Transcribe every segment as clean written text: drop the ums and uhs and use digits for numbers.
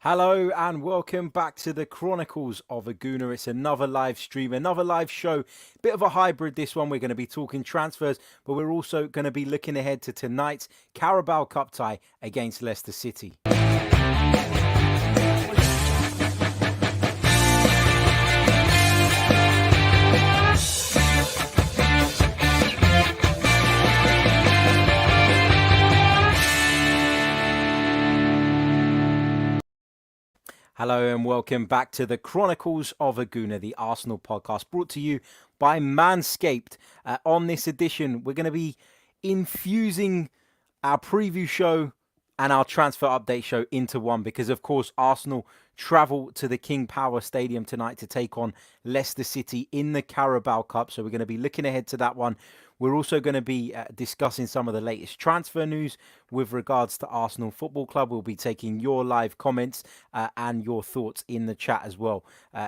Hello and welcome back to the Chronicles of a Gooner. It's another live stream, another live show. Bit of a hybrid this one. We're going to be talking transfers, but we're also going to be looking ahead to tonight's Carabao Cup tie against Leicester City. Hello and welcome back to the Chronicles of a Gooner, the Arsenal podcast brought to you by Manscaped. On this edition, we're going to be infusing our preview show and our transfer update show into one because, of course, Arsenal travel to the King Power Stadium tonight to take on Leicester City in the Carabao Cup. So we're going to be looking ahead to that one. We're also going to be discussing some of the latest transfer news with regards to Arsenal Football Club. We'll be taking your live comments and your thoughts in the chat as well.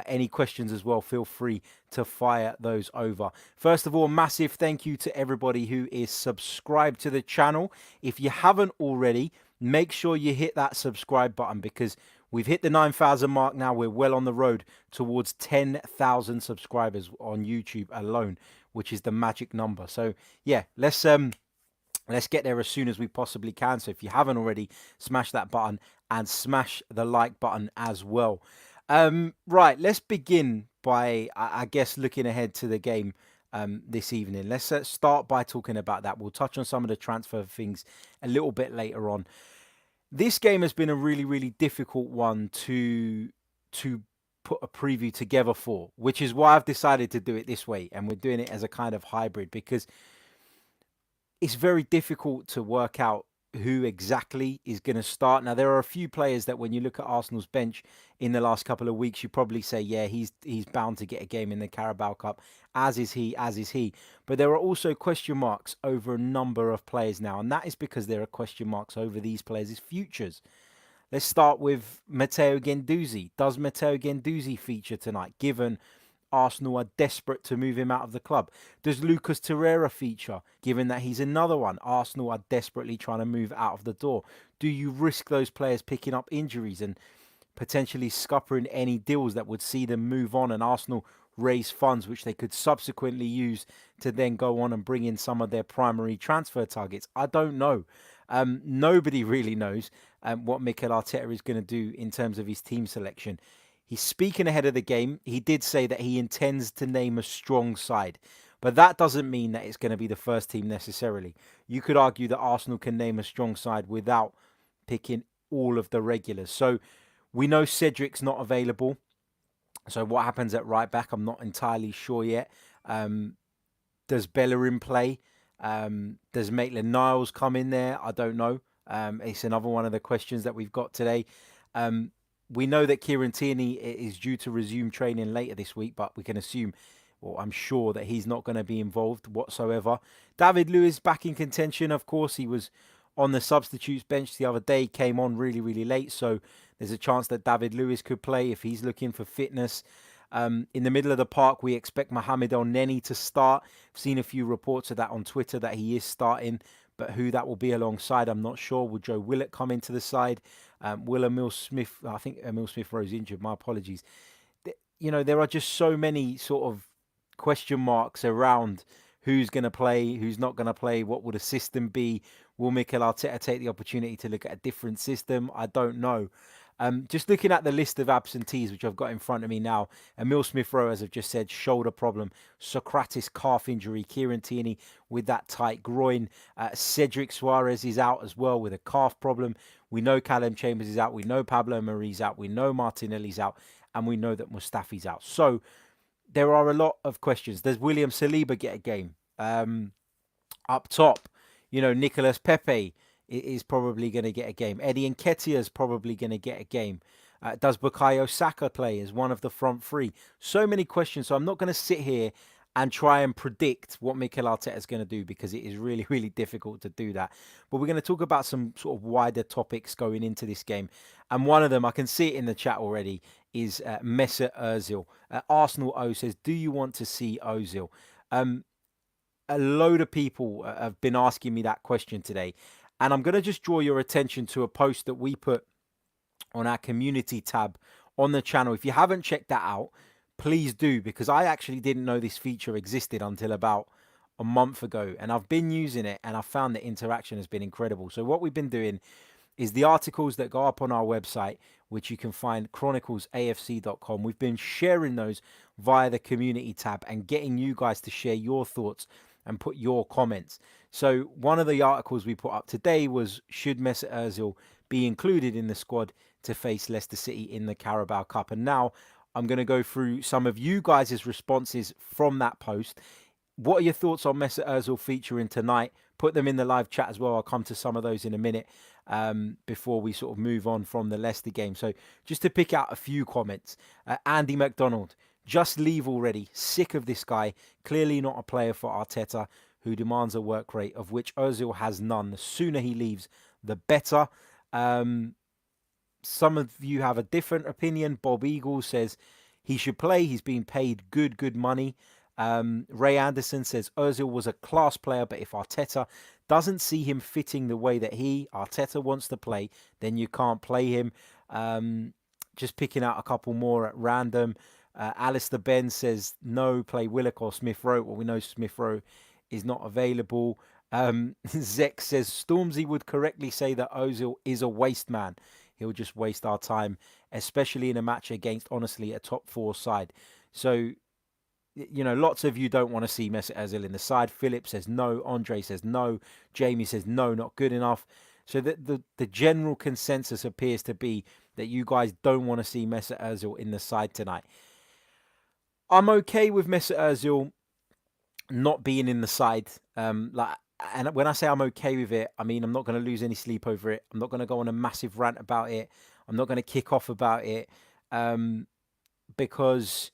Any questions as well, feel free to fire those over. First of all, massive thank you to everybody who is subscribed to the channel. If you haven't already, make sure you hit that subscribe button because we've hit the 9,000 mark now. We're well on the road towards 10,000 subscribers on YouTube alone, which is the magic number. So yeah, let's get there as soon as we possibly can. So if you haven't already, smash that button and smash the like button as well. Right, let's begin by, I guess, looking ahead to the game this evening. Let's start by talking about that. We'll touch on some of the transfer things a little bit later on. This game has been a really, really difficult one to put a preview together for, which is why I've decided to do it this way. And we're doing it as a kind of hybrid because it's very difficult to work out who exactly is going to start. Now, there are a few players that when you look at Arsenal's bench in the last couple of weeks, you probably say, yeah, he's bound to get a game in the Carabao Cup, as is he. But there are also question marks over a number of players now, and that is because there are question marks over these players' futures. Let's start with Matteo Guendouzi. Does Matteo Guendouzi feature tonight, given Arsenal are desperate to move him out of the club? Does Lucas Torreira feature, given that he's another one Arsenal are desperately trying to move out of the door? Do you risk those players picking up injuries and potentially scuppering any deals that would see them move on and Arsenal raise funds which they could subsequently use to then go on and bring in some of their primary transfer targets? I don't know. Nobody really knows what Mikel Arteta is going to do in terms of his team selection. He's speaking ahead of the game. He did say that he intends to name a strong side, but that doesn't mean that it's going to be the first team necessarily. You could argue that Arsenal can name a strong side without picking all of the regulars. So we know Cedric's not available. So what happens at right back, I'm not entirely sure yet. Does Bellerin play? Does Maitland-Niles come in there? I don't know. It's another one of the questions that we've got today. We know that Kieran Tierney is due to resume training later this week, but we can assume, or I'm sure, that he's not going to be involved whatsoever. David Luiz back in contention. Of course, he was on the substitutes bench the other day, came on really, really late. So there's a chance that David Luiz could play if he's looking for fitness. In the middle of the park, we expect Mohamed El-Neni to start. I've seen a few reports of that on Twitter that he is starting, but who that will be alongside, I'm not sure. Will Joe Willett come into the side? Will Emil Smith, I think Emil Smith-Rowe's injured, my apologies. You know, there are just so many sort of question marks around who's going to play, who's not going to play, what will the system be? Will Mikel Arteta take the opportunity to look at a different system? I don't know. Just looking at the list of absentees, which I've got in front of me now, Emil Smith-Rowe, as I've just said, shoulder problem. Socrates, calf injury. Kieran Tierney with that tight groin. Cedric Suarez is out as well with a calf problem. We know Callum Chambers is out. We know Pablo Mari's out. We know Martinelli's out. And we know that Mustafi's out. So there are a lot of questions. Does William Saliba get a game? Up top, you know, Nicolas Pepe is probably going to get a game. Eddie Nketiah is probably going to get a game. Does Bukayo Saka play as one of the front three? So many questions. So I'm not going to sit here and try and predict what Mikel Arteta is going to do because it is really, really difficult to do that. But we're going to talk about some sort of wider topics going into this game. And one of them, I can see it in the chat already, is Mesut Ozil. Arsenal O says, do you want to see Ozil? A load of people have been asking me that question today. And I'm going to just draw your attention to a post that we put on our community tab on the channel. If you haven't checked that out, please do, because I actually didn't know this feature existed until about a month ago, and I've been using it and I found the interaction has been incredible. So what we've been doing is the articles that go up on our website, which you can find chroniclesafc.com. We've been sharing those via the community tab and getting you guys to share your thoughts and put your comments. So one of the articles we put up today was, should Mesut Ozil be included in the squad to face Leicester City in the Carabao Cup? And now I'm going to go through some of you guys' responses from that post. What are your thoughts on Mesut Ozil featuring tonight? Put them in the live chat as well. I'll come to some of those in a minute before we sort of move on from the Leicester game. So just to pick out a few comments. Andy McDonald, just leave already. Sick of this guy. Clearly not a player for Arteta, who demands a work rate of which Ozil has none. The sooner he leaves, the better. Some of you have a different opinion. Bob Eagle says he should play. He's being paid good money. Ray Anderson says Ozil was a class player, but if Arteta doesn't see him fitting the way that Arteta wants to play, then you can't play him. Just picking out a couple more at random. Alistair Ben says no, play Willock or Smith Rowe. Well, we know Smith Rowe is not available. Zek says Stormzy would correctly say that Ozil is a waste man. He'll just waste our time, especially in a match against, honestly, a top 4 side. So, you know, lots of you don't want to see Mesut Ozil in the side. Philip says no. Andre says no. Jamie says no, not good enough. So the general consensus appears to be that you guys don't want to see Mesut Ozil in the side tonight. I'm okay with Mesut Ozil not being in the side. And when I say I'm okay with it, I mean I'm not going to lose any sleep over it. I'm not going to go on a massive rant about it. I'm not going to kick off about it because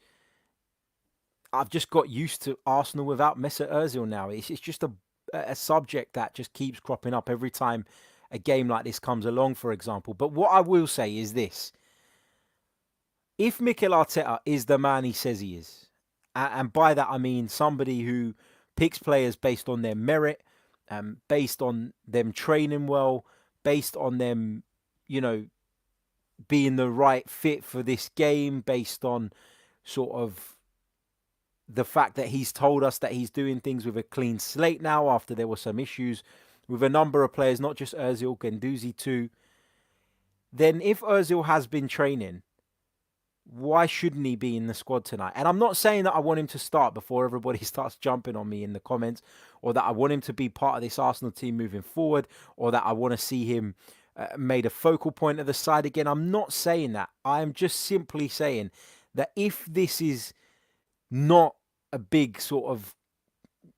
I've just got used to Arsenal without Mesut Ozil now. It's just a subject that just keeps cropping up every time a game like this comes along, for example. But what I will say is this. If Mikel Arteta is the man he says he is, and by that I mean somebody who picks players based on their merit, based on them training well, based on them, you know, being the right fit for this game, based on sort of the fact that he's told us that he's doing things with a clean slate now after there were some issues with a number of players, not just Ozil, Guendouzi too, then if Ozil has been training, why shouldn't he be in the squad tonight? And I'm not saying that I want him to start before everybody starts jumping on me in the comments, or that I want him to be part of this Arsenal team moving forward, or that I want to see him made a focal point of the side again. I'm not saying that. I'm just simply saying that if this is not a big sort of,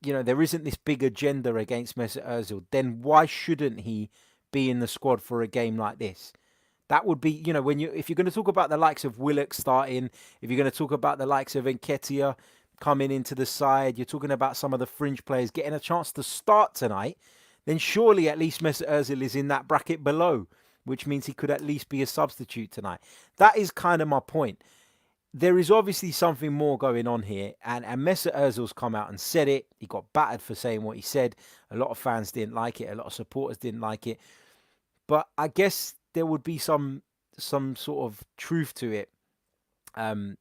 you know, there isn't this big agenda against Mesut Ozil, then why shouldn't he be in the squad for a game like this? That would be, you know, if you're going to talk about the likes of Willock starting, if you're going to talk about the likes of Nketiah coming into the side, you're talking about some of the fringe players getting a chance to start tonight, then surely at least Mesut Ozil is in that bracket below, which means he could at least be a substitute tonight. That is kind of my point. There is obviously something more going on here, and Mesut Ozil's come out and said it. He got battered for saying what he said. A lot of fans didn't like it. A lot of supporters didn't like it. But I guess there would be some sort of truth to it,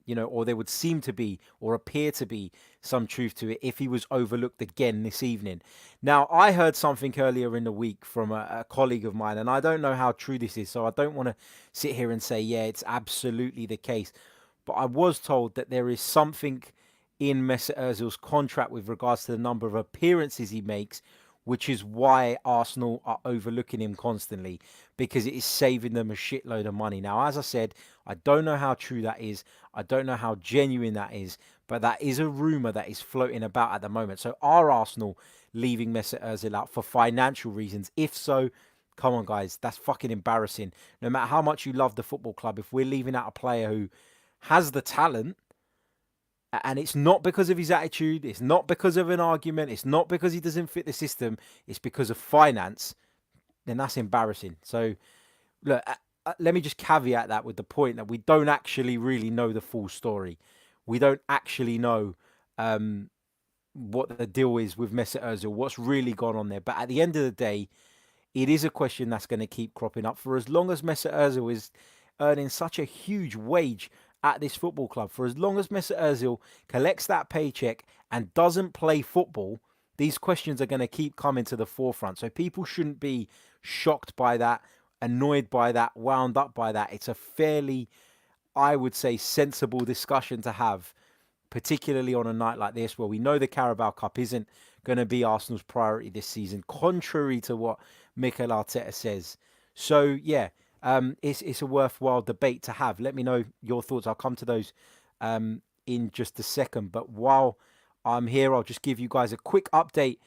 you know, or there would seem to be, or appear to be, some truth to it if he was overlooked again this evening. Now, I heard something earlier in the week from a colleague of mine, and I don't know how true this is, so I don't want to sit here and say, yeah, it's absolutely the case. But I was told that there is something in Mesut Ozil's contract with regards to the number of appearances he makes, which is why Arsenal are overlooking him constantly, because it is saving them a shitload of money. Now, as I said, I don't know how true that is. I don't know how genuine that is, but that is a rumour that is floating about at the moment. So are Arsenal leaving Mesut Ozil out for financial reasons? If so, come on, guys, that's fucking embarrassing. No matter how much you love the football club, if we're leaving out a player who has the talent, and it's not because of his attitude, it's not because of an argument, it's not because he doesn't fit the system, it's because of finance, then that's embarrassing. So, look, let me just caveat that with the point that we don't actually really know the full story. We don't actually know what the deal is with Mesut Ozil, what's really gone on there. But at the end of the day, it is a question that's going to keep cropping up for as long as Mesut Ozil is earning such a huge wage at this football club. For as long as Mesut Ozil collects that paycheck and doesn't play football, these questions are going to keep coming to the forefront. So people shouldn't be shocked by that, annoyed by that, wound up by that. It's a fairly, I would say, sensible discussion to have, particularly on a night like this where we know the Carabao Cup isn't going to be Arsenal's priority this season, contrary to what Mikel Arteta says. So, yeah, it's a worthwhile debate to have. Let me know your thoughts. I'll come to those in just a second. But while I'm here, I'll just give you guys a quick update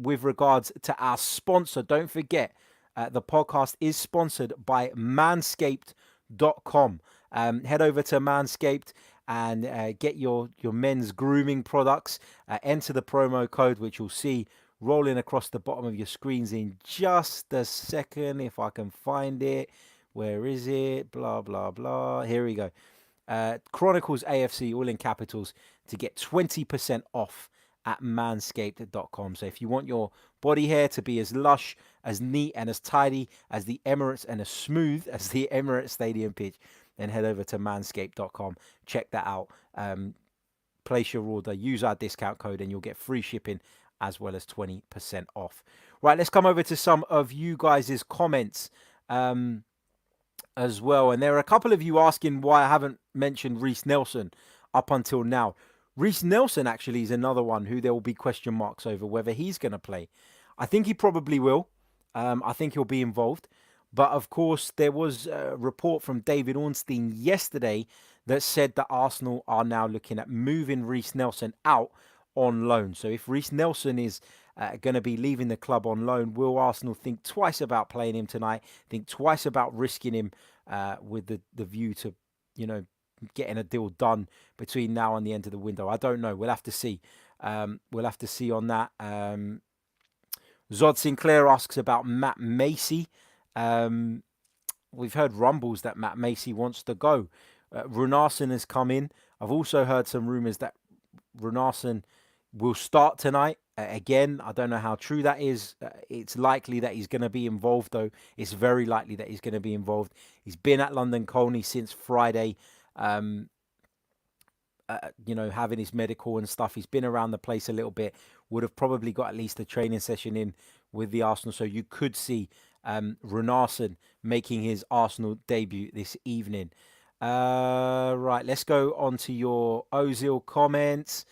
with regards to our sponsor. Don't forget, the podcast is sponsored by manscaped.com. Head over to Manscaped and get your men's grooming products. Enter the promo code, which you'll see rolling across the bottom of your screens in just a second, if I can find it. Where is it? Blah, blah, blah. Here we go. Chronicles AFC, all in capitals, to get 20% off at manscaped.com. So if you want your body hair to be as lush, as neat, and as tidy as the Emirates, and as smooth as the Emirates Stadium pitch, then head over to manscaped.com. Check that out. Place your order, use our discount code, and you'll get free shipping as well as 20% off. Right, let's come over to some of you guys' comments as well. And there are a couple of you asking why I haven't mentioned Reiss Nelson up until now. Reiss Nelson actually is another one who there will be question marks over whether he's going to play. I think he probably will. I think he'll be involved. But of course, there was a report from David Ornstein yesterday that said that Arsenal are now looking at moving Reiss Nelson out on loan. So if Reiss Nelson is going to be leaving the club on loan, will Arsenal think twice about playing him tonight? Think twice about risking him with the view to, getting a deal done between now and the end of the window? I don't know. We'll have to see. We'll have to see on that. Zod Sinclair asks about Matt Macey. We've heard rumbles that Matt Macey wants to go. Runarsson has come in. I've also heard some rumours that Runarsson will start tonight. Again, I don't know how true that is. It's likely that he's going to be involved, though. It's very likely that he's going to be involved. He's been at London Colney since Friday, having his medical and stuff. He's been around the place a little bit. Would have probably got at least a training session in with the Arsenal. So you could see Runarsson making his Arsenal debut this evening. Right, let's go on to your Ozil comments.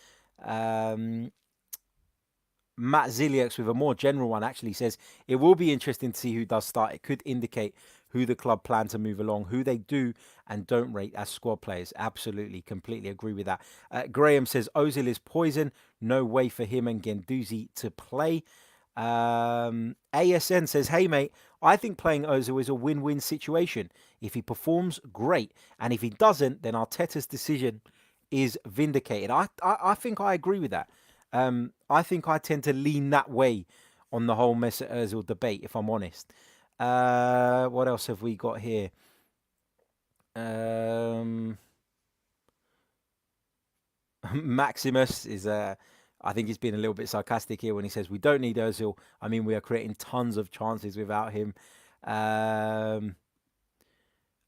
Matt Ziliax with a more general one actually says, it will be interesting to see who does start. It could indicate who the club plan to move along, who they do and don't rate as squad players. Absolutely, completely agree with that. Graham says, Ozil is poison. No way for him and Guendouzi to play. ASN says, hey mate, I think playing Ozil is a win-win situation. If he performs, great. And if he doesn't, then Arteta's decision is vindicated. I think I agree with that. I think I tend to lean that way on the whole Mesut Ozil debate, if I'm honest. What else have we got here? Maximus is, I think he's been a little bit sarcastic here when he says, we don't need Ozil. I mean, we are creating tons of chances without him.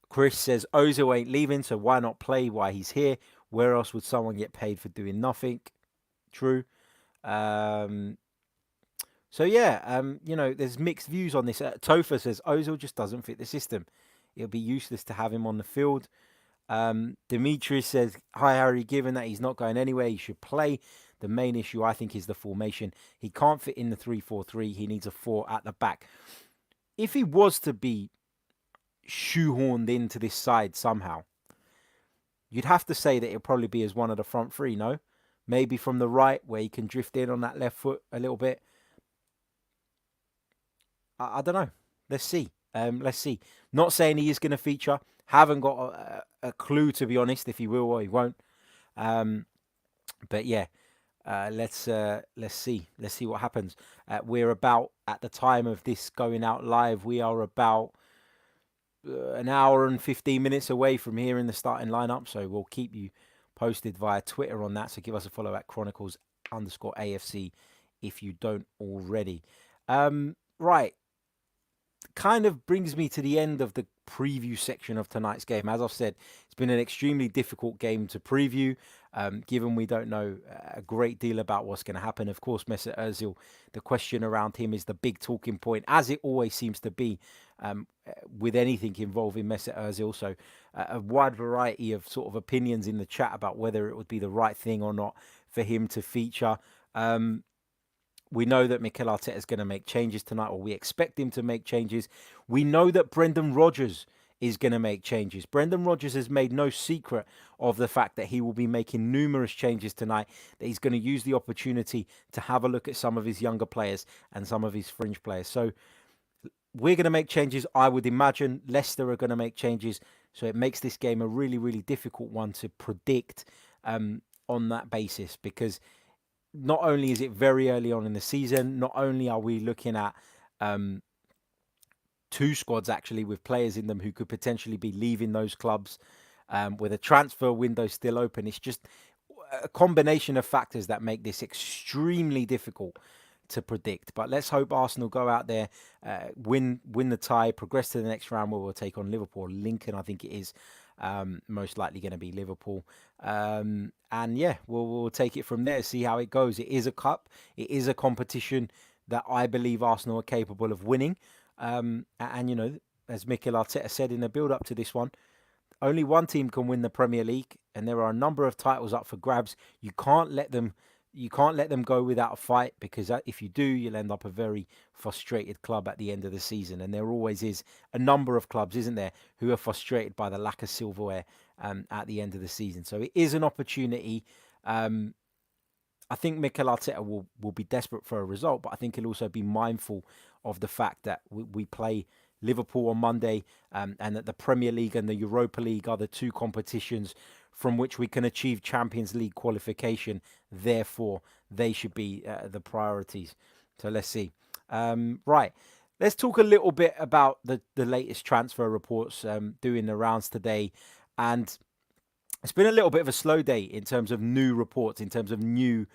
Chris says, Ozil ain't leaving, so why not play while he's here? Where else would someone get paid for doing nothing? True. There's mixed views on this. Tofa says Ozil just doesn't fit the system. It'll be useless to have him on the field. Demetrius says, hi Harry, given that he's not going anywhere, he should play. The main issue, I think, is the formation. He can't fit in the 3-4-3. He needs a 4 at the back. If he was to be shoehorned into this side somehow, you'd have to say that it'll probably be as one of the front three, no? Maybe from the right, where he can drift in on that left foot a little bit. I don't know. Let's see. Let's see. Not saying he is going to feature. Haven't got a clue, to be honest, if he will or he won't. But yeah, let's see. Let's see what happens. We're about, at the time of this going out live, we are about an hour and 15 minutes away from hearing the starting lineup. So we'll keep you posted via Twitter on that. So give us a follow at Chronicles_AFC if you don't already. Right. kind of brings me to the end of the preview section of tonight's game. As I've said, it's been an extremely difficult game to preview, given we don't know a great deal about what's going to happen. Of course, Mesut Ozil, the question around him is the big talking point, as it always seems to be with anything involving Mesut Ozil. So a wide variety of sort of opinions in the chat about whether it would be the right thing or not for him to feature. We know that Mikel Arteta is going to make changes tonight, or we expect him to make changes. We know that Brendan Rodgers is going to make changes. Brendan Rodgers has made no secret of the fact that he will be making numerous changes tonight, that he's going to use the opportunity to have a look at some of his younger players and some of his fringe players. So we're going to make changes. I would imagine Leicester are going to make changes. So it makes this game a really, really difficult one to predict on that basis, because not only is it very early on in the season, not only are we looking at two squads actually with players in them who could potentially be leaving those clubs, with a transfer window still open. It's just a combination of factors that make this extremely difficult to predict. But let's hope Arsenal go out there, win the tie, progress to the next round where we'll take on Liverpool. Lincoln, I think it is. Most likely going to be Liverpool. And yeah, we'll take it from there, see how it goes. It is a cup. It is a competition that I believe Arsenal are capable of winning. And, you know, as Mikel Arteta said in the build-up to this one, only one team can win the Premier League, and there are a number of titles up for grabs. You can't let them go without a fight, because if you do, you'll end up a very frustrated club at the end of the season. And there always is a number of clubs, isn't there, who are frustrated by the lack of silverware at the end of the season. So it is an opportunity. I think Mikel Arteta will be desperate for a result, but I think he'll also be mindful of the fact that we play Liverpool on Monday, and that the Premier League and the Europa League are the two competitions from which we can achieve Champions League qualification. Therefore, they should be the priorities. So let's see. Right. Let's talk a little bit about the latest transfer reports doing the rounds today. And it's been a little bit of a slow day in terms of new reports, in terms of new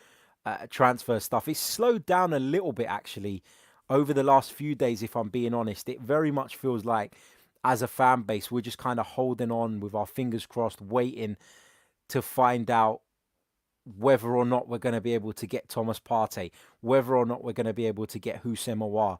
transfer stuff. It's slowed down a little bit, actually, over the last few days, if I'm being honest. It very much feels like, as a fan base, we're just kind of holding on with our fingers crossed, waiting to find out whether or not we're going to be able to get Thomas Partey, whether or not we're going to be able to get Symeou,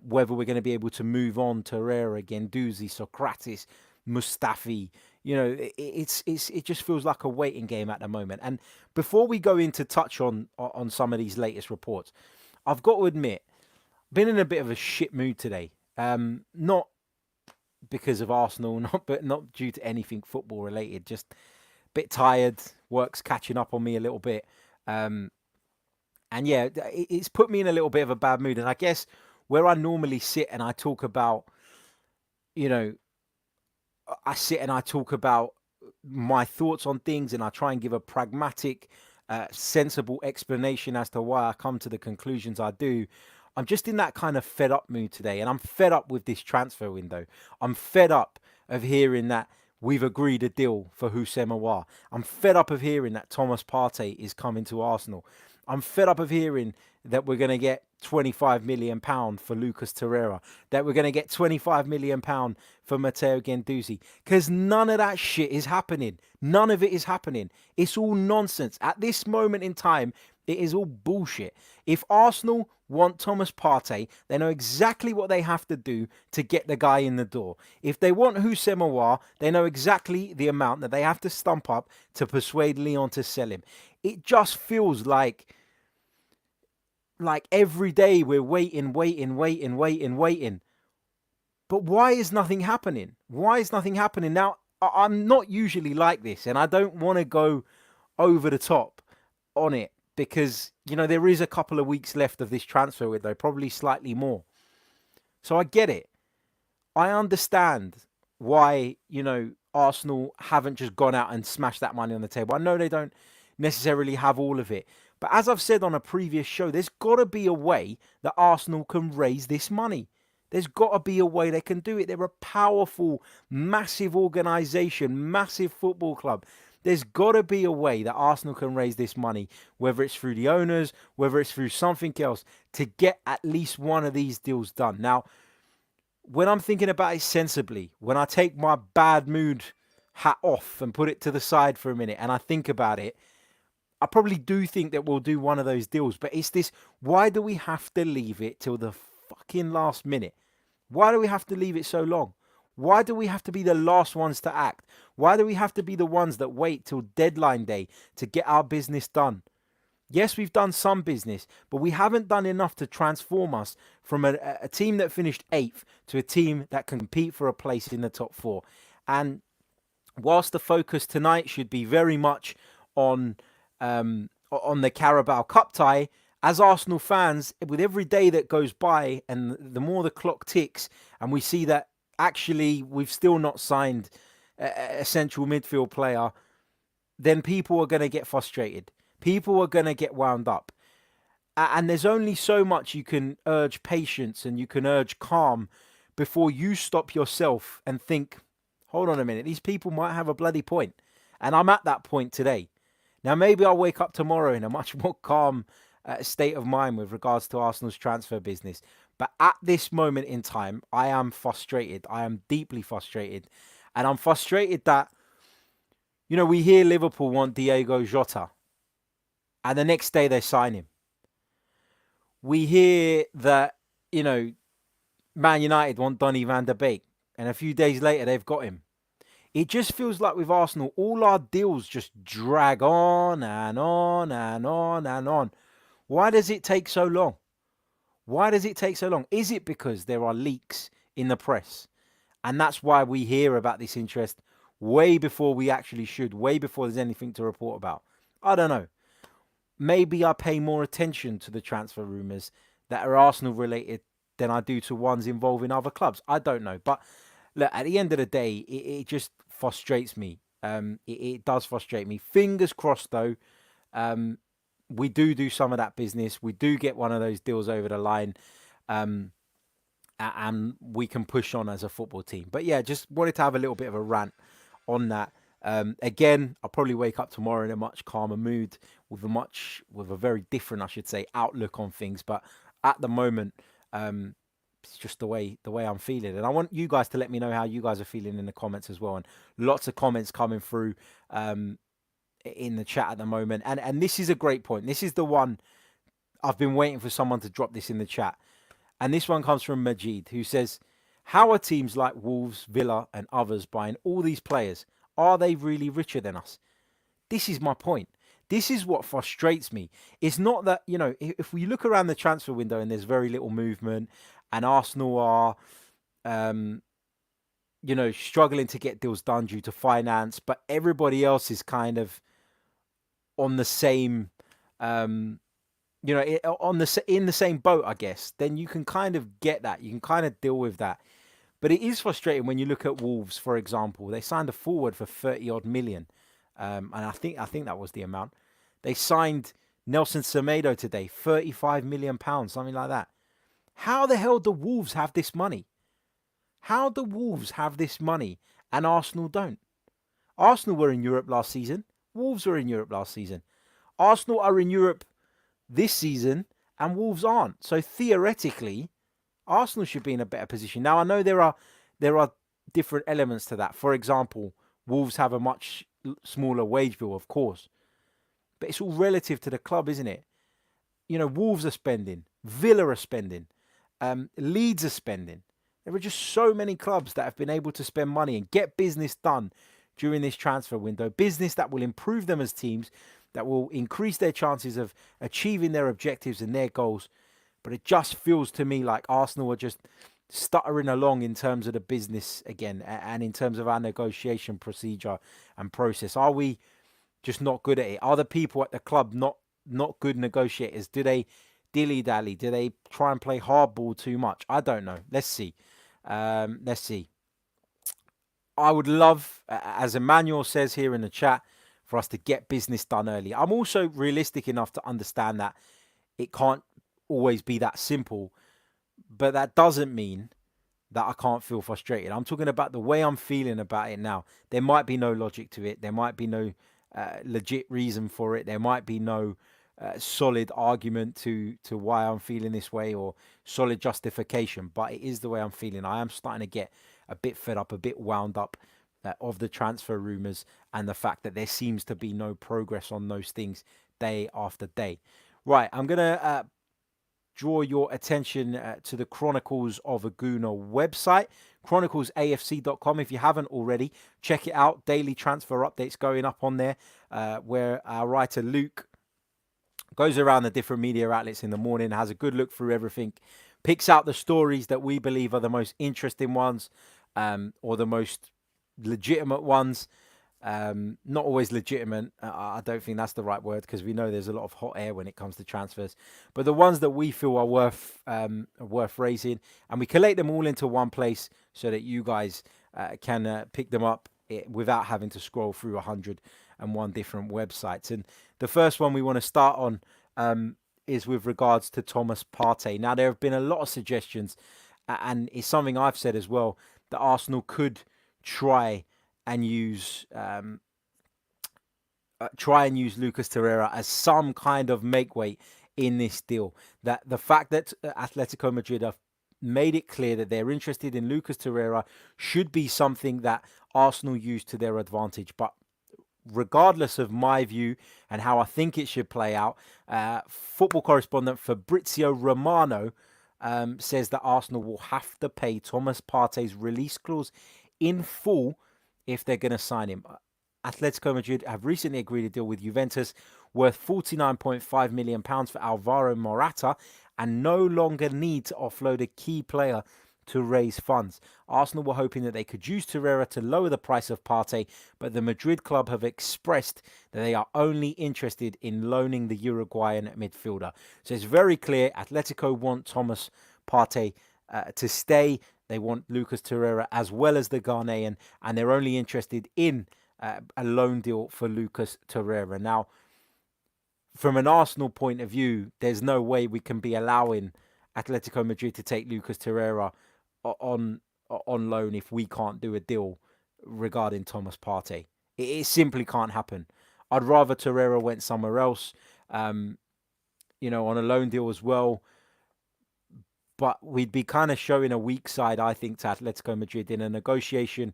whether we're going to be able to move on to Herrera, Guendouzi, Socrates, Mustafi. You know, it just feels like a waiting game at the moment. And before we go into touch on some of these latest reports, I've got to admit, been in a bit of a shit mood today. Not because of Arsenal, not due to anything football related. Just a bit tired. Work's catching up on me a little bit. And yeah, it's put me in a little bit of a bad mood. And I guess where I normally sit and I talk about, you know, I sit and I talk about my thoughts on things, and I try and give a pragmatic, sensible explanation as to why I come to the conclusions I do. I'm just in that kind of fed up mood today, and I'm fed up with this transfer window. I'm fed up of hearing that we've agreed a deal for Symeou. I'm fed up of hearing that Thomas Partey is coming to Arsenal. I'm fed up of hearing that we're going to get £25 million for Lucas Torreira, that we're going to get £25 million for Matteo Guendouzi, because none of that shit is happening. None of it is happening. It's all nonsense. At this moment in time, it is all bullshit. If Arsenal want Thomas Partey, they know exactly what they have to do to get the guy in the door. If they want Symeou, they know exactly the amount that they have to stump up to persuade Lyon to sell him. It just feels like every day we're waiting. But why is nothing happening? Why is nothing happening? Now, I'm not usually like this, and I don't want to go over the top on it, because, you know, there is a couple of weeks left of this transfer window, probably slightly more. So I get it. I understand why, you know, Arsenal haven't just gone out and smashed that money on the table. I know they don't necessarily have all of it. But as I've said on a previous show, there's got to be a way that Arsenal can raise this money. There's got to be a way they can do it. They're a powerful, massive organisation, massive football club. There's got to be a way that Arsenal can raise this money, whether it's through the owners, whether it's through something else, to get at least one of these deals done. Now, when I'm thinking about it sensibly, when I take my bad mood hat off and put it to the side for a minute and I think about it, I probably do think that we'll do one of those deals. But it's this, why do we have to leave it till the fucking last minute? Why do we have to leave it so long? Why do we have to be the last ones to act? Why do we have to be the ones that wait till deadline day to get our business done? Yes, we've done some business, but we haven't done enough to transform us from a team that finished 8th to a team that can compete for a place in the top 4. And whilst the focus tonight should be very much on the Carabao Cup tie, as Arsenal fans, with every day that goes by and the more the clock ticks, and we see that actually we've still not signed a central midfield player, then people are going to get frustrated. People are going to get wound up. And there's only so much you can urge patience and you can urge calm before you stop yourself and think, hold on a minute, these people might have a bloody point. And I'm at that point today. Now, maybe I'll wake up tomorrow in a much more calm state of mind with regards to Arsenal's transfer business. But at this moment in time, I am frustrated. I am deeply frustrated. And I'm frustrated that, we hear Liverpool want Diego Jota. And the next day they sign him. We hear that, Man United want Donny van der Beek. And a few days later, they've got him. It just feels like with Arsenal, all our deals just drag on and on and on and on. Why does it take so long? Why does it take so long? Is it because there are leaks in the press? And that's why we hear about this interest way before we actually should, way before there's anything to report about. I don't know. Maybe I pay more attention to the transfer rumours that are Arsenal related than I do to ones involving other clubs. I don't know. But look, at the end of the day, it just frustrates me. It does frustrate me. Fingers crossed, though, we do some of that business. We do get one of those deals over the line. And we can push on as a football team. But yeah, just wanted to have a little bit of a rant on that. Again, I'll probably wake up tomorrow in a much calmer mood with a very different, I should say, outlook on things. But at the moment, it's just the way I'm feeling. And I want you guys to let me know how you guys are feeling in the comments as well. And lots of comments coming through in the chat at the moment. And this is a great point. This is the one I've been waiting for someone to drop this in the chat. And this one comes from Majid, who says, how are teams like Wolves, Villa and others buying all these players? Are they really richer than us? This is my point. This is what frustrates me. It's not that, if we look around the transfer window and there's very little movement and Arsenal are, struggling to get deals done due to finance, but everybody else is kind of on the same, in the same boat, I guess, then you can kind of get that. You can kind of deal with that. But it is frustrating when you look at Wolves, for example. They signed a forward for 30 odd million. And I think that was the amount. They signed Nelson Semedo today, £35 million, something like that. How the hell do Wolves have this money? How do Wolves have this money and Arsenal don't? Arsenal were in Europe last season. Wolves were in Europe last season. Arsenal are in Europe this season and Wolves aren't. So theoretically, Arsenal should be in a better position. Now, I know there are different elements to that. For example, Wolves have a much smaller wage bill, of course. But it's all relative to the club, isn't it? Wolves are spending. Villa are spending. Leeds are spending. There are just so many clubs that have been able to spend money and get business done during this transfer window. Business that will improve them as teams, that will increase their chances of achieving their objectives and their goals. But it just feels to me like Arsenal are just stuttering along in terms of the business again and in terms of our negotiation procedure and process. Are we just not good at it? Are the people at the club not good negotiators? Do they dilly-dally? Do they try and play hardball too much? I don't know. Let's see. Let's see. I would love, as Emmanuel says here in the chat, for us to get business done early. I'm also realistic enough to understand that it can't always be that simple, but that doesn't mean that I can't feel frustrated. I'm talking about the way I'm feeling about it now. There might be no logic to it. There might be no legit reason for it. There might be no solid argument to why I'm feeling this way or solid justification, but it is the way I'm feeling. I am starting to get a bit fed up, a bit wound up of the transfer rumours and the fact that there seems to be no progress on those things day after day. Right, I'm going to draw your attention to the Chronicles of a Gooner website, chroniclesafc.com. If you haven't already, check it out. Daily transfer updates going up on there, where our writer Luke goes around the different media outlets in the morning, has a good look through everything, picks out the stories that we believe are the most interesting ones, or the most legitimate ones. Not always legitimate. I don't think that's the right word, because we know there's a lot of hot air when it comes to transfers. But the ones that we feel are worth raising, and we collate them all into one place so that you guys can pick them up without having to scroll through 101 different websites. And the first one we want to start on is with regards to Thomas Partey. Now, there have been a lot of suggestions, and it's something I've said as well, that Arsenal could try and use Lucas Torreira as some kind of make weight in this deal. That the fact that Atletico Madrid have made it clear that they're interested in Lucas Torreira should be something that Arsenal use to their advantage. But regardless of my view and how I think it should play out, football correspondent Fabrizio Romano says that Arsenal will have to pay Thomas Partey's release clause in full if they're going to sign him. Atletico Madrid have recently agreed a deal with Juventus worth £49.5 million for Alvaro Morata and no longer need to offload a key player to raise funds. Arsenal were hoping that they could use Torreira to lower the price of Partey, but the Madrid club have expressed that they are only interested in loaning the Uruguayan midfielder. So it's very clear Atletico want Thomas Partey to stay. They want Lucas Torreira as well as the Ghanaian, and they're only interested in a loan deal for Lucas Torreira. Now, from an Arsenal point of view, there's no way we can be allowing Atletico Madrid to take Lucas Torreira on loan if we can't do a deal regarding Thomas Partey. It simply can't happen. I'd rather Torreira went somewhere else, on a loan deal as well. But we'd be kind of showing a weak side, I think, to Atletico Madrid in a negotiation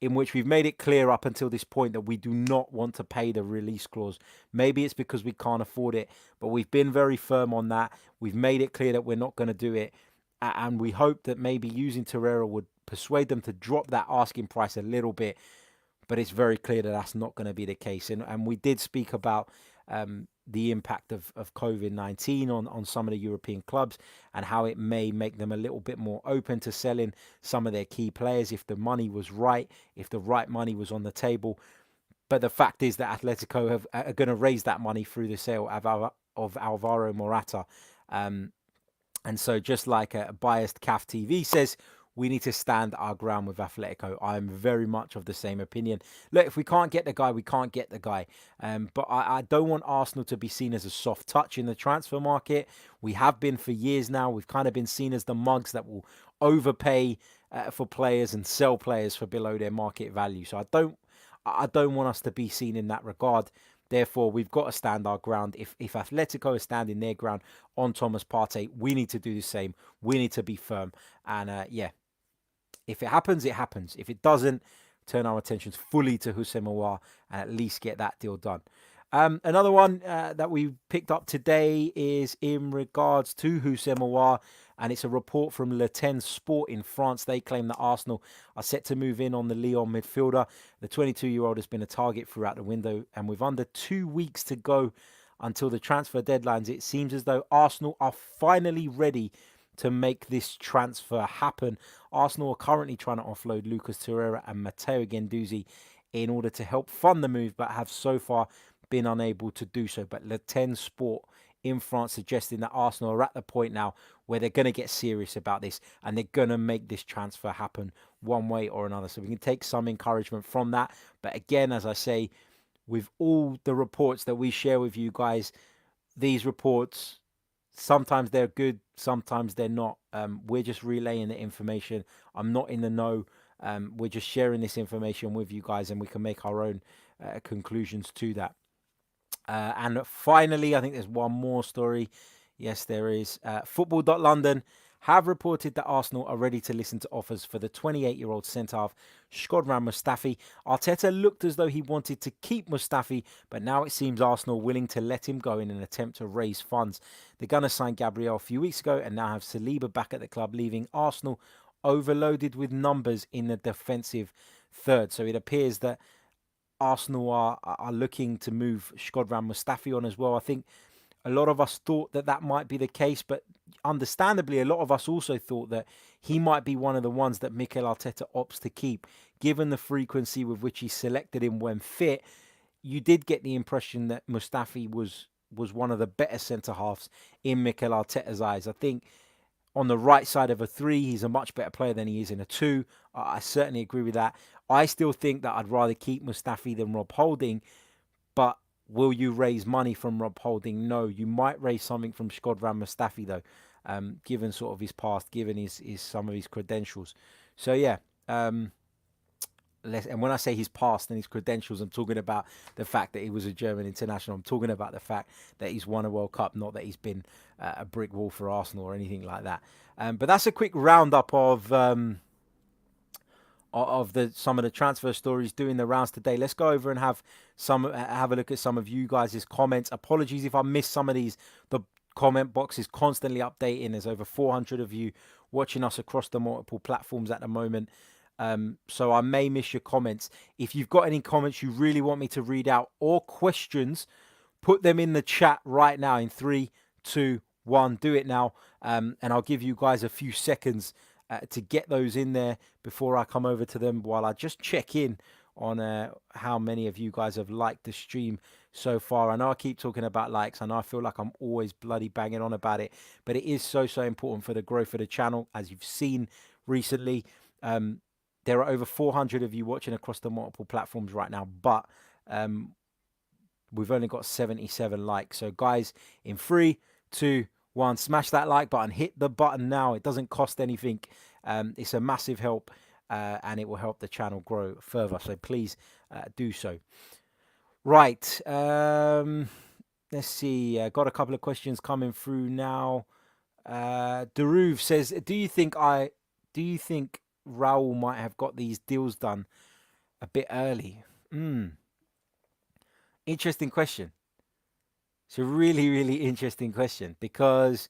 in which we've made it clear up until this point that we do not want to pay the release clause. Maybe it's because we can't afford it, but we've been very firm on that. We've made it clear that we're not going to do it. And we hope that maybe using Torreira would persuade them to drop that asking price a little bit. But it's very clear that that's not going to be the case. And we did speak about the impact of COVID-19 on some of the European clubs and how it may make them a little bit more open to selling some of their key players if the money was right, if the right money was on the table. But the fact is that Atletico are going to raise that money through the sale of Alvaro Morata. And so just like a biased CAF TV says, we need to stand our ground with Atletico. I'm very much of the same opinion. Look, if we can't get the guy, we can't get the guy. But I don't want Arsenal to be seen as a soft touch in the transfer market. We have been for years now. We've kind of been seen as the mugs that will overpay for players and sell players for below their market value. So I don't want us to be seen in that regard. Therefore, we've got to stand our ground. If Atletico is standing their ground on Thomas Partey, we need to do the same. We need to be firm. And if it happens, it happens. If it doesn't, turn our attentions fully to Symeou and at least get that deal done. Another one that we picked up today is in regards to Symeou, and it's a report from Le 10 Sport in France. They claim that Arsenal are set to move in on the Lyon midfielder. The 22-year-old has been a target throughout the window, and with under 2 weeks to go until the transfer deadlines, it seems as though Arsenal are finally ready to make this transfer happen. Arsenal are currently trying to offload Lucas Torreira and Matteo Guendouzi in order to help fund the move, but have so far been unable to do so. But Le 10 Sport in France suggesting that Arsenal are at the point now where they're going to get serious about this and they're going to make this transfer happen one way or another. So we can take some encouragement from that. But again, as I say, with all the reports that we share with you guys, these reports, sometimes they're good, sometimes they're not. We're just relaying the information. I'm not in the know. We're just sharing this information with you guys, and we can make our own conclusions to that. And finally, I think there's one more story. Yes, there is. Football.London have reported that Arsenal are ready to listen to offers for the 28-year-old centre-half Shkodran Mustafi. Arteta looked as though he wanted to keep Mustafi, but now it seems Arsenal willing to let him go in an attempt to raise funds. The Gunners signed Gabriel a few weeks ago and now have Saliba back at the club, leaving Arsenal overloaded with numbers in the defensive third. So it appears that Arsenal are looking to move Shkodran Mustafi on as well. I think a lot of us thought that that might be the case, but understandably, a lot of us also thought that he might be one of the ones that Mikel Arteta opts to keep, given the frequency with which he selected him when fit. You did get the impression that Mustafi was one of the better centre halves in Mikel Arteta's eyes. I think on the right side of a three, he's a much better player than he is in a two. I certainly agree with that. I still think that I'd rather keep Mustafi than Rob Holding, but will you raise money from Rob Holding? No. You might raise something from Shkodran Mustafi, though, given sort of his past, given his some of his credentials. So, yeah. And when I say his past and his credentials, I'm talking about the fact that he was a German international. I'm talking about the fact that he's won a World Cup, not that he's been a brick wall for Arsenal or anything like that. But that's a quick roundup of some of the transfer stories doing the rounds today. Let's go over and have a look at some of you guys' comments. Apologies if I missed some of these. The comment box is constantly updating. There's over 400 of you watching us across the multiple platforms at the moment. So I may miss your comments. If you've got any comments you really want me to read out or questions, put them in the chat right now in 3, 2, 1. Do it now. And I'll give you guys a few seconds to get those in there before I come over to them, while I just check in on how many of you guys have liked the stream so far. I know I keep talking about likes. I know I feel like I'm always bloody banging on about it, but it is so important for the growth of the channel, as you've seen recently. There are over 400 of you watching across the multiple platforms right now, but we've only got 77 likes. So guys, in 3, 2, 1, smash that like button. Hit the button now. It doesn't cost anything. It's a massive help, and it will help the channel grow further. So please do so. Right. Let's see. Got a couple of questions coming through now. Daruv says, Do you think Raul might have got these deals done a bit early? Interesting question. It's a really, really interesting question, because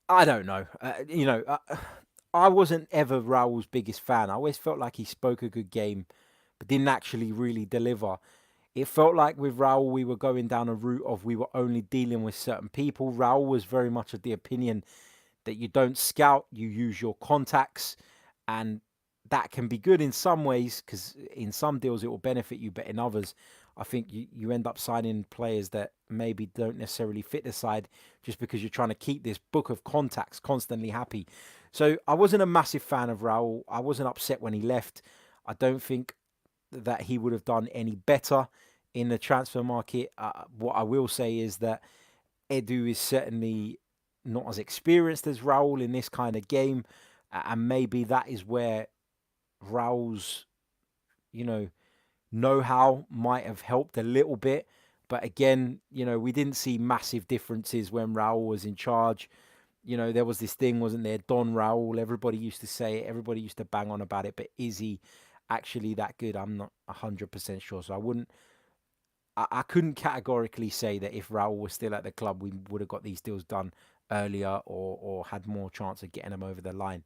I don't know. I wasn't ever Raul's biggest fan. I always felt like he spoke a good game, but didn't actually really deliver. It felt like with Raul, we were going down a route of we were only dealing with certain people. Raul was very much of the opinion that you don't scout, you use your contacts, and that can be good in some ways, because in some deals it will benefit you, but in others, I think you end up signing players that maybe don't necessarily fit the side just because you're trying to keep this book of contacts constantly happy. So I wasn't a massive fan of Raul. I wasn't upset when he left. I don't think that he would have done any better in the transfer market. What I will say is that Edu is certainly not as experienced as Raul in this kind of game, and maybe that is where Raul's, know-how might have helped a little bit. But again, we didn't see massive differences when Raul was in charge. There was this thing, wasn't there? Don Raul, everybody used to say it, everybody used to bang on about it, but is he actually that good? I'm not 100% sure. So I couldn't categorically say that if Raul was still at the club, we would have got these deals done earlier or had more chance of getting them over the line.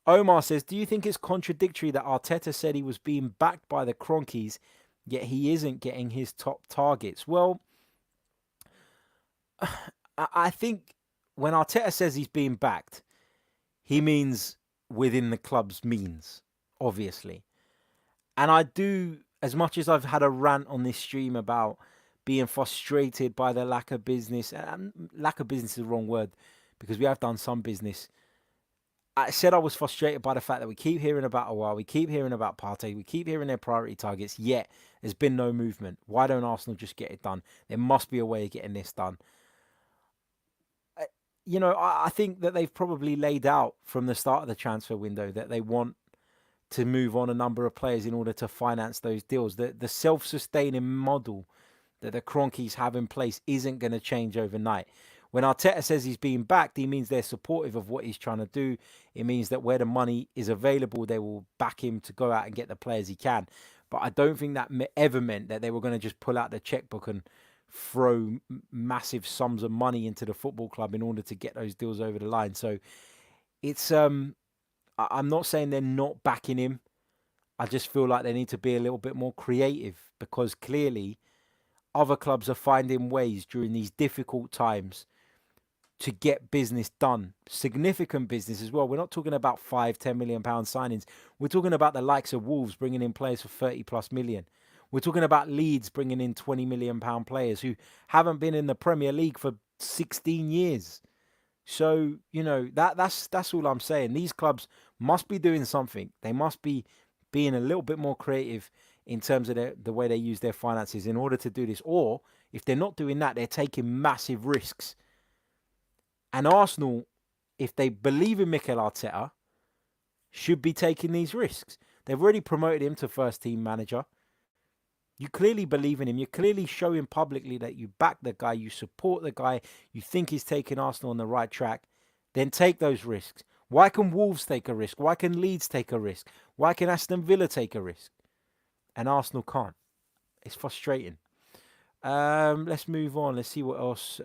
Omar says, do you think it's contradictory that Arteta said he was being backed by the Chronicles, yet he isn't getting his top targets? Well, I think when Arteta says he's being backed, he means within the club's means, obviously. And I do, as much as I've had a rant on this stream about being frustrated by the lack of business, and lack of business is the wrong word, because we have done some business. I said I was frustrated by the fact that we keep hearing about Awar, we keep hearing about Partey, we keep hearing their priority targets, yet there's been no movement. Why don't Arsenal just get it done? There must be a way of getting this done. I think that they've probably laid out from the start of the transfer window that they want to move on a number of players in order to finance those deals. The self-sustaining model that the Cronkies have in place isn't going to change overnight. When Arteta says he's being backed, he means they're supportive of what he's trying to do. It means that where the money is available, they will back him to go out and get the players he can. But I don't think that ever meant that they were going to just pull out the checkbook and throw massive sums of money into the football club in order to get those deals over the line. So it's I'm not saying they're not backing him. I just feel like they need to be a little bit more creative, because clearly other clubs are finding ways during these difficult times to get business done, significant business as well. We're not talking about £5-10 million signings. We're talking about the likes of Wolves bringing in players for 30 plus million. We're talking about Leeds bringing in £20 million players who haven't been in the Premier League for 16 years. So, that's all I'm saying. These clubs must be doing something. They must be being a little bit more creative in terms of the way they use their finances in order to do this. Or if they're not doing that, they're taking massive risks. And Arsenal, if they believe in Mikel Arteta, should be taking these risks. They've already promoted him to first team manager. You clearly believe in him. You're clearly showing publicly that you back the guy, you support the guy, you think he's taking Arsenal on the right track. Then take those risks. Why can Wolves take a risk? Why can Leeds take a risk? Why can Aston Villa take a risk? And Arsenal can't. It's frustrating. Let's move on. Let's see what else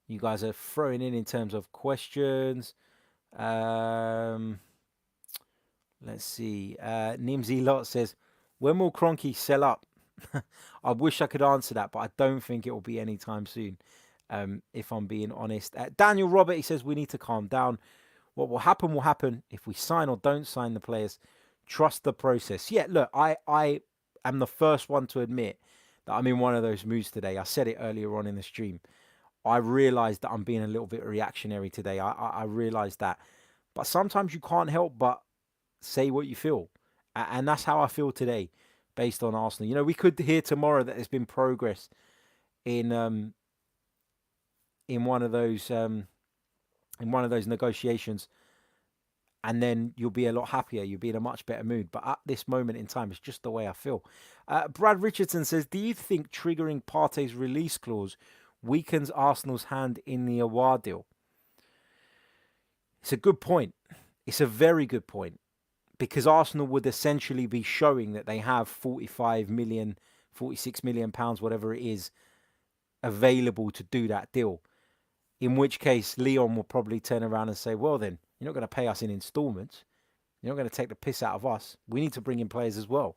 you guys are throwing in terms of questions. Let's see. Nimsy Lot says, when will Kroenke sell up? I wish I could answer that, but I don't think it will be anytime soon, if I'm being honest. Daniel Robert, he says, we need to calm down. What will happen. If we sign or don't sign the players, trust the process. Yeah, look, I am the first one to admit that I'm in one of those moods today. I said it earlier on in the stream. I realised that I'm being a little bit reactionary today. I realised that. But sometimes you can't help but say what you feel. And that's how I feel today, based on Arsenal. We could hear tomorrow that there's been progress in one of those negotiations, and then you'll be a lot happier. You'll be in a much better mood. But at this moment in time, it's just the way I feel. Brad Richardson says, do you think triggering Partey's release clause weakens Arsenal's hand in the Aouar deal? It's a good point. It's a very good point. Because Arsenal would essentially be showing that they have 45 million, 46 million pounds, whatever it is, available to do that deal. In which case, Leon will probably turn around and say, well then, you're not going to pay us in installments. You're not going to take the piss out of us. We need to bring in players as well.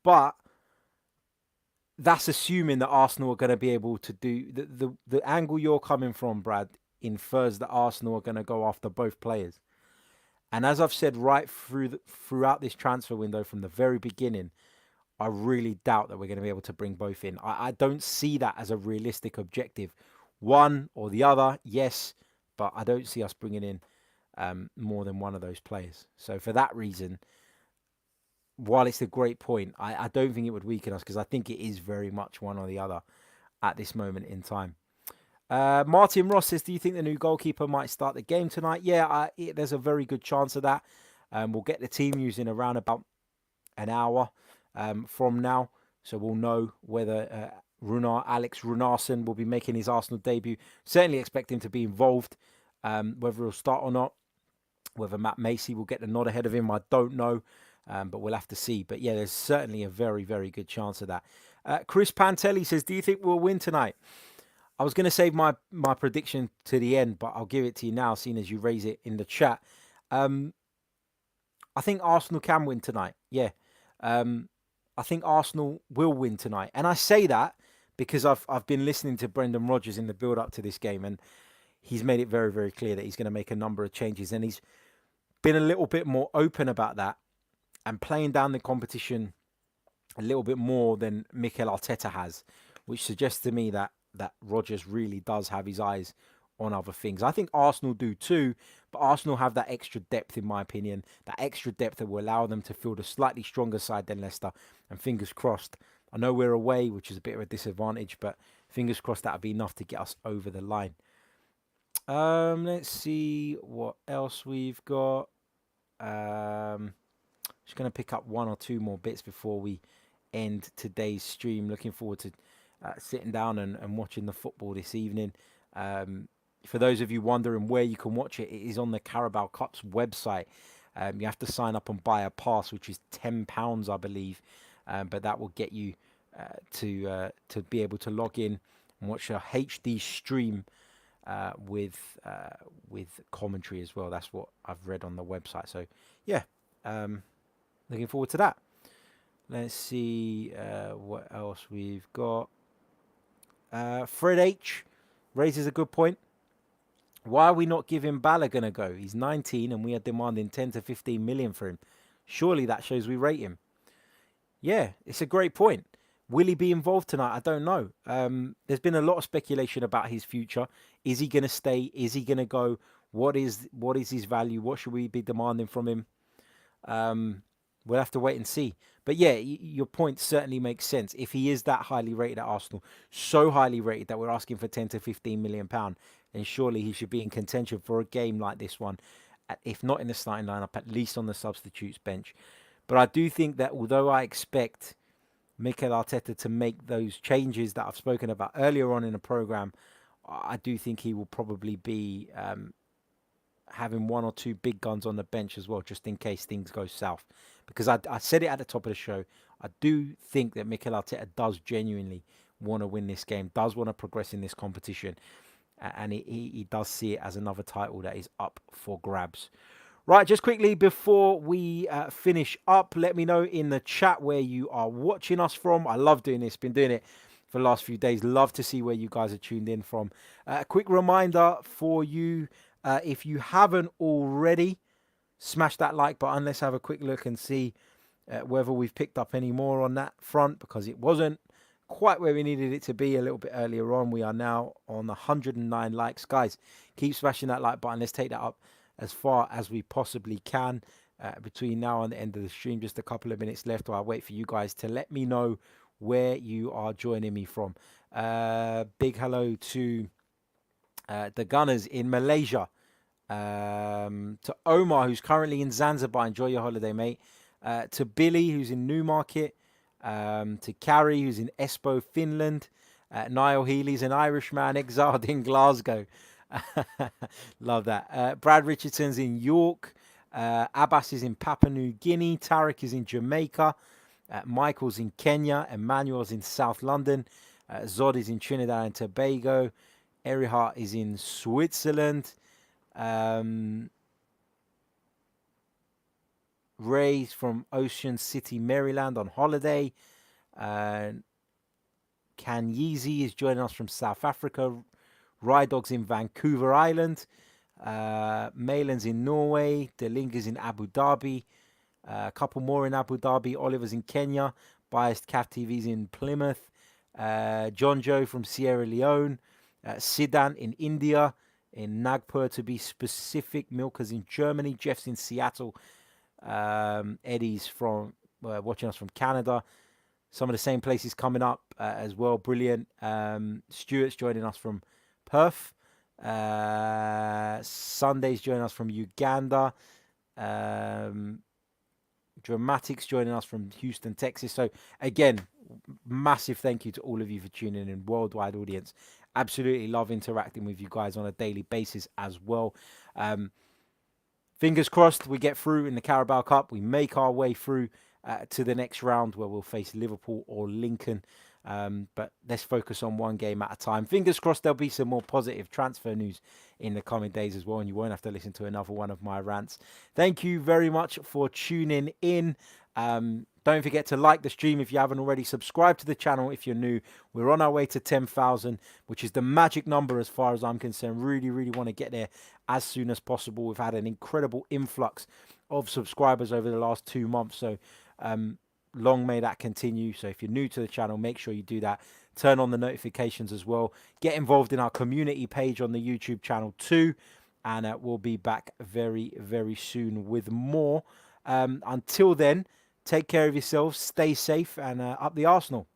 But that's assuming that Arsenal are going to be able to do... The angle you're coming from, Brad, infers that Arsenal are going to go after both players. And as I've said right throughout this transfer window from the very beginning, I really doubt that we're going to be able to bring both in. I don't see that as a realistic objective. One or the other, yes, but I don't see us bringing in more than one of those players. So for that reason, while it's a great point, I don't think it would weaken us, because I think it is very much one or the other at this moment in time. Martin Ross says, do you think the new goalkeeper might start the game tonight? Yeah, there's a very good chance of that. We'll get the team using around about an hour from now. So we'll know whether Alex Runarsson will be making his Arsenal debut. Certainly expect him to be involved. Whether he'll start or not, whether Matt Macy will get the nod ahead of him, I don't know. But we'll have to see. But yeah, there's certainly a very, very good chance of that. Chris Pantelli says, do you think we'll win tonight? I was going to save my prediction to the end, but I'll give it to you now, seeing as you raise it in the chat. I think Arsenal can win tonight. Yeah. I think Arsenal will win tonight. And I say that because I've been listening to Brendan Rodgers in the build-up to this game, and he's made it very, very clear that he's going to make a number of changes. And he's been a little bit more open about that and playing down the competition a little bit more than Mikel Arteta has, which suggests to me that Rodgers really does have his eyes on other things. I think Arsenal do too, but Arsenal have that extra depth, in my opinion, that extra depth that will allow them to field a slightly stronger side than Leicester. And fingers crossed, I know we're away, which is a bit of a disadvantage, but fingers crossed that'll be enough to get us over the line. Let's see what else we've got. Just going to pick up one or two more bits before we end today's stream. Looking forward to sitting down and watching the football this evening. For those of you wondering where you can watch it, it is on the Carabao Cup's website. You have to sign up and buy a pass, which is £10, I believe, but that will get you to be able to log in and watch a HD stream with commentary as well. That's what I've read on the website. So yeah, looking forward to that. Let's see what else we've got. Fred H raises a good point. Why are we not giving Balogun a go? He's 19 and we are demanding 10 to 15 million for him. Surely that shows we rate him. Yeah, it's a great point. Will he be involved tonight? I don't know. There's been a lot of speculation about his future. Is he going to stay? Is he going to go? What is his value? What should we be demanding from him? We'll have to wait and see. But yeah, your point certainly makes sense. If he is that highly rated at Arsenal, so highly rated that we're asking for 10 to 15 million pound, then surely he should be in contention for a game like this one. If not in the starting lineup, at least on the substitutes bench. But I do think that although I expect Mikel Arteta to make those changes that I've spoken about earlier on in the programme, I do think he will probably be having one or two big guns on the bench as well, just in case things go south. Because I said it at the top of the show, I do think that Mikel Arteta does genuinely want to win this game, does want to progress in this competition, and he does see it as another title that is up for grabs. Right, just quickly before we finish up, let me know in the chat where you are watching us from. I love doing this, been doing it for the last few days. Love to see where you guys are tuned in from. A quick reminder for you, if you haven't already, smash that like button. Let's have a quick look and see whether we've picked up any more on that front, because it wasn't quite where we needed it to be a little bit earlier on. We are now on 109 likes. Guys, keep smashing that like button. Let's take that up as far as we possibly can between now and the end of the stream. Just a couple of minutes left while I wait for you guys to let me know where you are joining me from. Big hello to the Gunners in Malaysia. To Omar, who's currently in Zanzibar. Enjoy your holiday, mate. To Billy, who's in Newmarket. To Carrie, who's in Espoo, Finland. Niall Healy's an Irishman exiled in Glasgow. Love that. Brad Richardson's in York. Abbas is in Papua New Guinea. Tarek is in Jamaica. Michael's in Kenya. Emmanuel's in South London. Zod is in Trinidad and Tobago. Erihart is in Switzerland. Ray's from Ocean City, Maryland on holiday. Kanyeezy is joining us from South Africa. Rydog's in Vancouver Island. Malin's in Norway. Delinga's in Abu Dhabi. A couple more in Abu Dhabi. Oliver's in Kenya. Biased Calf TV's in Plymouth. John Joe from Sierra Leone. Sidan in India. In Nagpur to be specific. Milka's in Germany. Jeff's in Seattle. Eddie's from watching us from Canada. Some of the same places coming up as well. Brilliant. Stuart's joining us from Perth. Sunday's joining us from Uganda. Dramatics joining us from Houston, Texas. So again, massive thank you to all of you for tuning in. Worldwide audience. Absolutely love interacting with you guys on a daily basis as well. Fingers crossed we get through in the Carabao Cup. We make our way through to the next round where we'll face Liverpool or Lincoln. But let's focus on one game at a time. Fingers crossed there'll be some more positive transfer news in the coming days as well, and you won't have to listen to another one of my rants. Thank you very much for tuning in. Don't forget to like the stream if you haven't already. Subscribe to the channel if you're new. We're on our way to 10,000, which is the magic number as far as I'm concerned. Really, really want to get there as soon as possible. We've had an incredible influx of subscribers over the last 2 months. So long may that continue. So if you're new to the channel, make sure you do that. Turn on the notifications as well. Get involved in our community page on the YouTube channel too. And we'll be back very, very soon with more. Until then, take care of yourselves, stay safe, and up the Arsenal.